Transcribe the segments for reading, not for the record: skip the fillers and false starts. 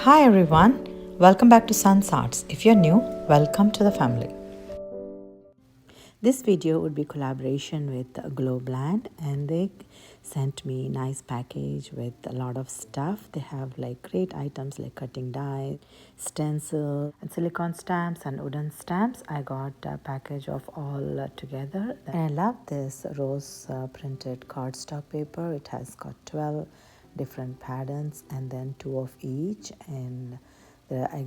Hi everyone, welcome back to Sun's Arts. If you're new, welcome to the family. This video would be collaboration with GLOBELAND, and they sent me nice package with a lot of stuff. They have like great items like cutting die, stencil, and silicone stamps and wooden stamps. I got a package of all together. And I love this rose printed cardstock paper. It has got 12 different patterns and then 2 of each, and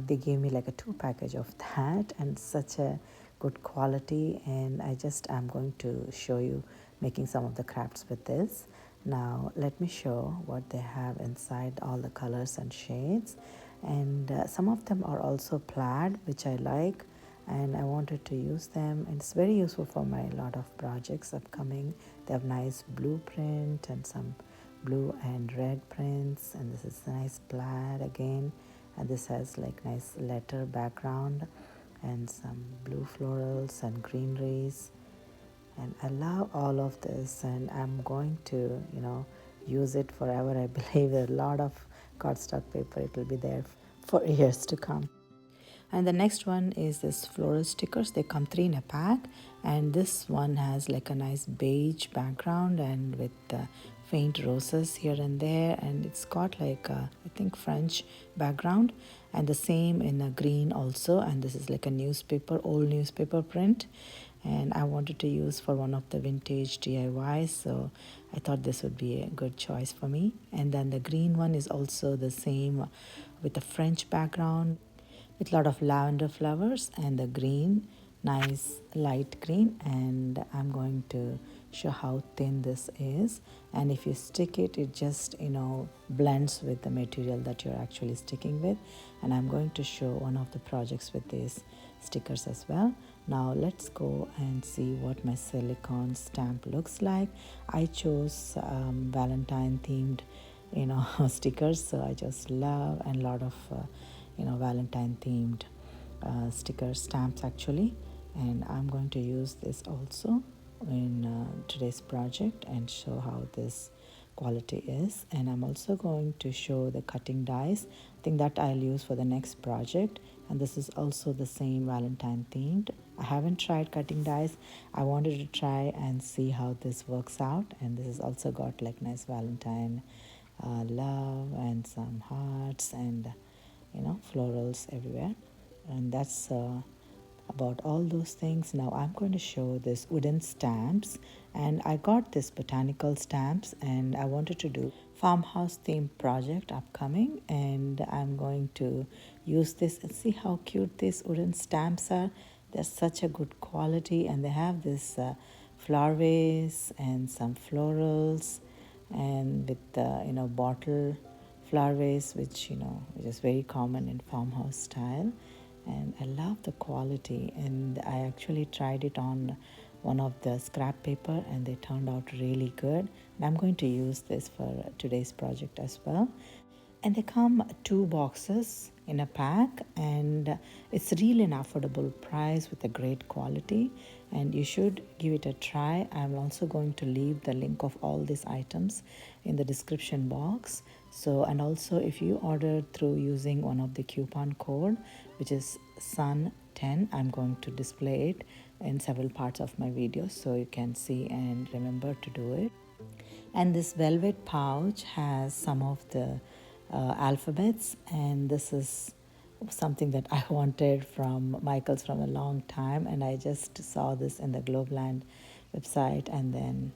they gave me like a 2 package of that, and such a good quality. And I'm going to show you making some of the crafts with this. Now let me show what they have inside, all the colors and shades, and some of them are also plaid, which I like, and I wanted to use them, and it's very useful for my lot of projects upcoming. They have nice blueprint and some blue and red prints, and this is a nice plaid again, and this has like nice letter background and some blue florals and greeneries, and I love all of this, and I'm going to use it forever. I believe a lot of cardstock paper, it will be there for years to come. And the next one is this floral stickers. They come 3 in a pack, and this one has like a nice beige background and with faint roses here and there, and it's got like a, I think, French background, and the same in a green also. And this is like a newspaper, old newspaper print, and I wanted to use for one of the vintage DIYs, so I thought this would be a good choice for me. And then the green one is also the same with a French background with a lot of lavender flowers, and the green, nice light green. And I'm going to show how thin this is, and if you stick it, it just blends with the material that you're actually sticking with. And I'm going to show one of the projects with these stickers as well. Now let's go and see what my silicone stamp looks like. I chose Valentine themed stickers, so I just love, and a lot of Valentine themed sticker stamps actually, and I'm going to use this also in today's project and show how this quality is. And I'm also going to show the cutting dies. I think that I'll use for the next project, and this is also the same Valentine themed. I haven't tried cutting dies. I wanted to try and see how this works out, and this has also got like nice Valentine love and some hearts and florals everywhere. And that's about all those things. Now I'm going to show this wooden stamps, and I got this botanical stamps, and I wanted to do farmhouse themed project upcoming, and I'm going to use this and see how cute these wooden stamps are. They're such a good quality, and they have this flower vase and some florals, and with the bottle flower vase, which is very common in farmhouse style. And I love the quality, and I actually tried it on one of the scrap paper, and they turned out really good, and I'm going to use this for today's project as well. And they come 2 boxes in a pack, and it's really an affordable price with a great quality, and you should give it a try. I'm also going to leave the link of all these items in the description box. So, and also if you order through using one of the coupon code, which is sun10, I'm going to display it in several parts of my video so you can see and remember to do it. And this velvet pouch has some of the alphabets, and this is something that I wanted from Michael's from a long time, and I just saw this in the GLOBELAND website, and then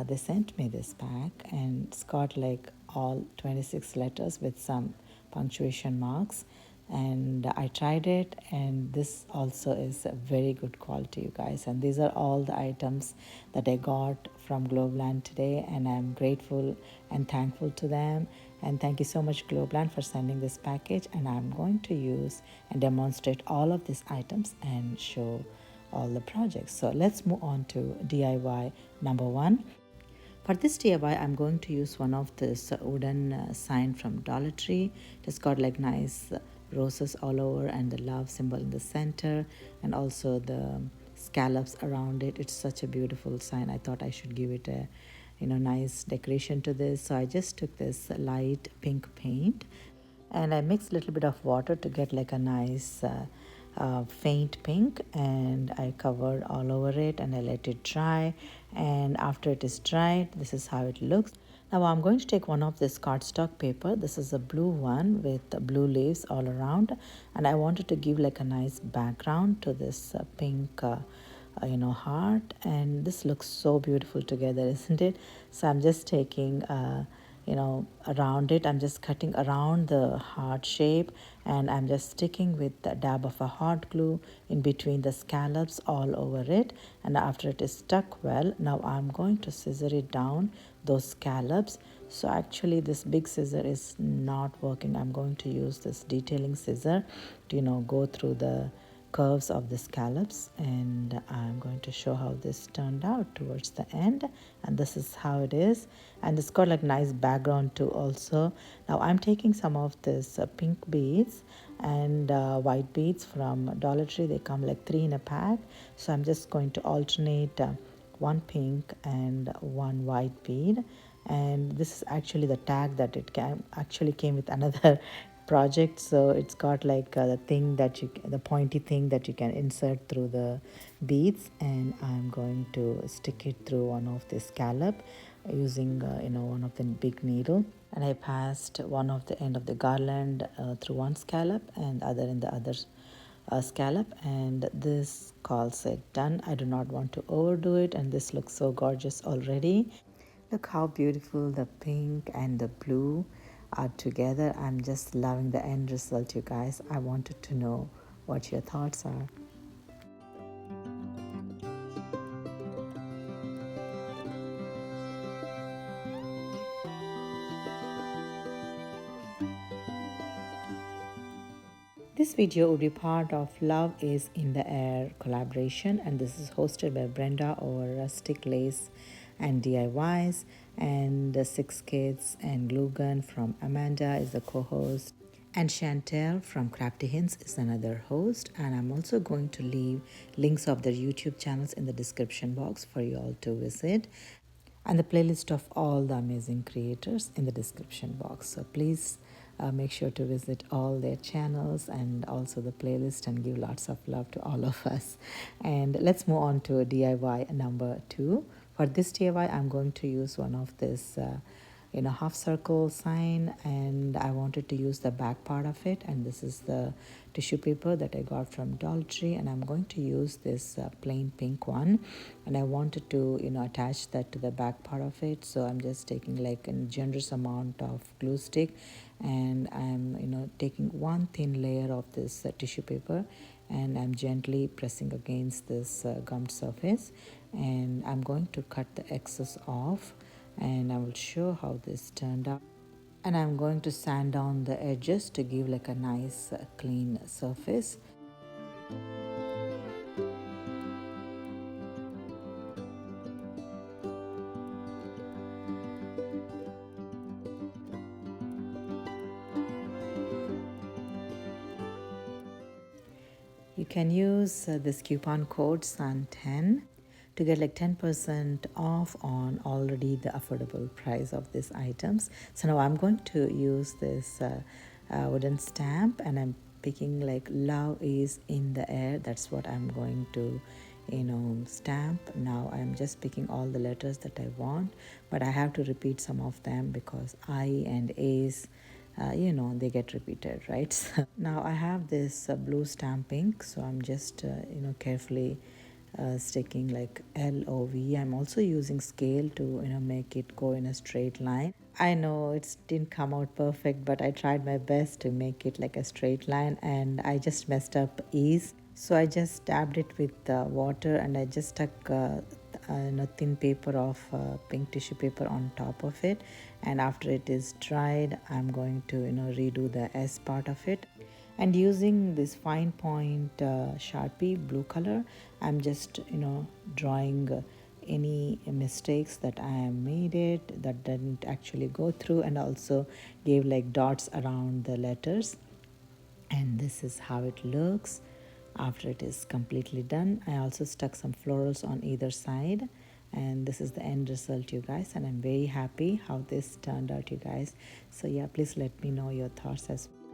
they sent me this pack, and it's got like all 26 letters with some punctuation marks. And I tried it, and this also is a very good quality, you guys. And these are all the items that I got from GLOBELAND today, and I'm grateful and thankful to them. And thank you so much, GLOBELAND, for sending this package. And I'm going to use and demonstrate all of these items and show all the projects. So let's move on to DIY number 1. For this DIY, I'm going to use one of this wooden sign from Dollar Tree. It's got like nice roses all over, and the love symbol in the center, and also the scallops around it. It's such a beautiful sign. I thought I should give it a nice decoration to this. So I just took this light pink paint, and I mixed a little bit of water to get like a nice faint pink, and I covered all over it and I let it dry. And after it is dried, this is how it looks. Now I'm going to take one of this cardstock paper. This is a blue one with blue leaves all around, and I wanted to give like a nice background to this pink heart, and this looks so beautiful together, isn't it? So I'm just taking around it, I'm just cutting around the heart shape, and I'm just sticking with a dab of a hot glue in between the scallops all over it. And after it is stuck well, now I'm going to scissor it down those scallops. So actually this big scissor is not working. I'm going to use this detailing scissor to go through the curves of the scallops, and I'm going to show how this turned out towards the end. And this is how it is, and it's got like nice background too also. Now I'm taking some of this pink beads and white beads from Dollar Tree. They come like 3 in a pack, so I'm just going to alternate one pink and one white bead. And this is actually the tag that it actually came with another project, so it's got like the pointy thing that you can insert through the beads, and I'm going to stick it through one of the scallop using one of the big needle. And I passed one of the end of the garland through one scallop and other in the other scallop, and this calls it done. I do not want to overdo it, and this looks so gorgeous already. Look how beautiful the pink and the blue are together. I'm just loving the end result, you guys. I wanted to know what your thoughts are. This video would be part of Love is in the Air collaboration, and this is hosted by Brenda over Rustic Lace and DIYs, and the Six Kids and Glue Gun from Amanda is the co-host, and Chantel from Crafty Hints is another host. And I'm also going to leave links of their YouTube channels in the description box for you all to visit, and the playlist of all the amazing creators in the description box. So please make sure to visit all their channels and also the playlist, and give lots of love to all of us. And let's move on to DIY number 2. For this DIY, I'm going to use one of this half circle sign, and I wanted to use the back part of it, and this is the tissue paper that I got from Dollar Tree, and I'm going to use this plain pink one, and I wanted to attach that to the back part of it. So I'm just taking like a generous amount of glue stick, and I'm taking one thin layer of this tissue paper, and I'm gently pressing against this gummed surface, and I'm going to cut the excess off, and I will show how this turned out. And I'm going to sand down the edges to give like a nice clean surface. You can use this coupon code SUN10 to get like 10% off on already the affordable price of these items. So now I'm going to use this wooden stamp, and I'm picking like love is in the air. That's what I'm going to stamp. Now I'm just picking all the letters that I want, but I have to repeat some of them because I and A's they get repeated, right? So now I have this blue stamping, so I'm just carefully sticking like LOV. I'm also using scale to make it go in a straight line. I know it didn't come out perfect, but I tried my best to make it like a straight line, and I just messed up E's. So I just dabbed it with water, and I just stuck thin paper of pink tissue paper on top of it. And after it is dried, I'm going to redo the S part of it. And using this fine point Sharpie blue color, I'm just drawing any mistakes that I made it that didn't actually go through, and also gave like dots around the letters. And this is how it looks after it is completely done. I also stuck some florals on either side, and this is the end result, you guys, and I'm very happy how this turned out, you guys. So yeah, please let me know your thoughts as well.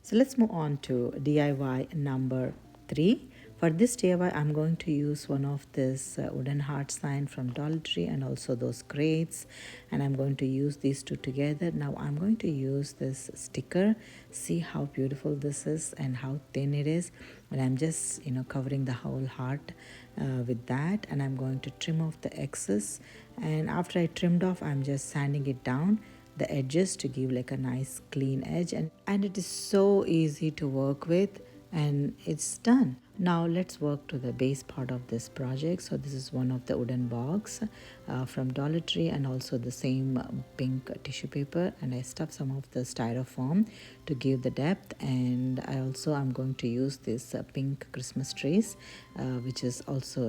So let's move on to DIY number 3. For this DIY, I'm going to use one of this wooden heart sign from Dollar Tree and also those crates, and I'm going to use these two together. Now I'm going to use this sticker. See how beautiful this is and how thin it is, and I'm just covering the whole heart with that, and I'm going to trim off the excess. And after I trimmed off, I'm just sanding it down the edges to give like a nice clean edge, and it is so easy to work with, and it's done. Now let's work to the base part of this project. So this is one of the wooden box from Dollar Tree, and also the same pink tissue paper, and I stuffed some of the styrofoam to give the depth. And I'm going to use this pink Christmas trees, which is also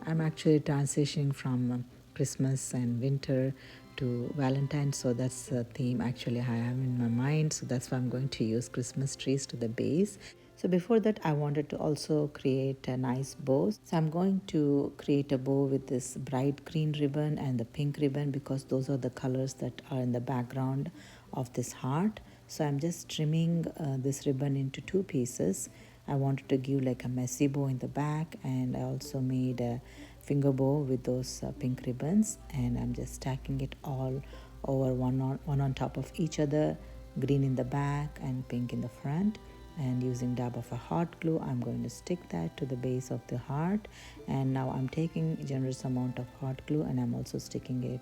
I'm actually transitioning from Christmas and winter to Valentine, so that's the theme actually I have in my mind. So that's why I'm going to use Christmas trees to the base. So before that, I wanted to also create a nice bow. So I'm going to create a bow with this bright green ribbon and the pink ribbon, because those are the colors that are in the background of this heart. So I'm just trimming this ribbon into 2 pieces. I wanted to give like a messy bow in the back, and I also made a finger bow with those pink ribbons, and I'm just stacking it all over one on top of each other, green in the back and pink in the front. And using dab of a hot glue, I'm going to stick that to the base of the heart. And now I'm taking a generous amount of hot glue, and I'm also sticking it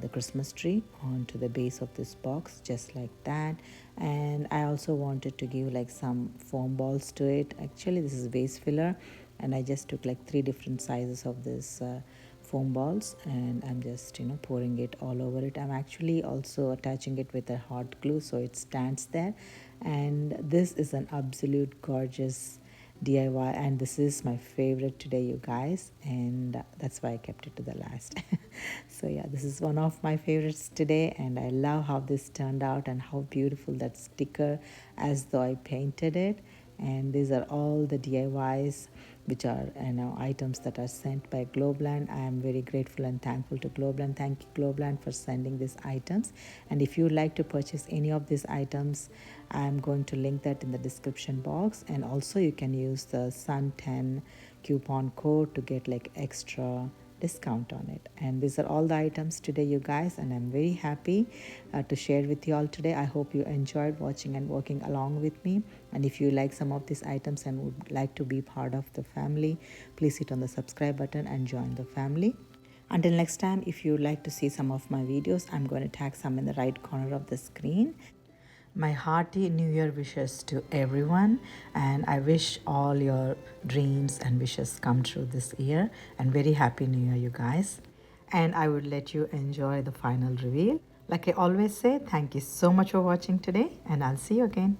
the Christmas tree onto the base of this box, just like that. And I also wanted to give like some foam balls to it. Actually, this is vase filler, and I just took like 3 different sizes of this foam balls, and I'm just pouring it all over it. I'm actually also attaching it with a hot glue so it stands there. And this is an absolute gorgeous DIY, and this is my favorite today, you guys, and that's why I kept it to the last. So yeah, this is one of my favorites today, and I love how this turned out and how beautiful that sticker, as though I painted it. And these are all the DIYs which are items that are sent by GLOBELAND. I am very grateful and thankful to GLOBELAND. Thank you, GLOBELAND, for sending these items. And if you would like to purchase any of these items, I am going to link that in the description box. And also you can use the Sun10 coupon code to get like extra discount on it. And these are all the items today, you guys, and I'm very happy to share with you all today. I hope you enjoyed watching and working along with me. And if you like some of these items and would like to be part of the family, please hit on the subscribe button and join the family. Until next time, if you would like to see some of my videos, I'm going to tag some in the right corner of the screen. My hearty New Year wishes to everyone, and I wish all your dreams and wishes come true this year, and very happy New Year, you guys. And I would let you enjoy the final reveal. Like I always say, thank you so much for watching today, and I'll see you again.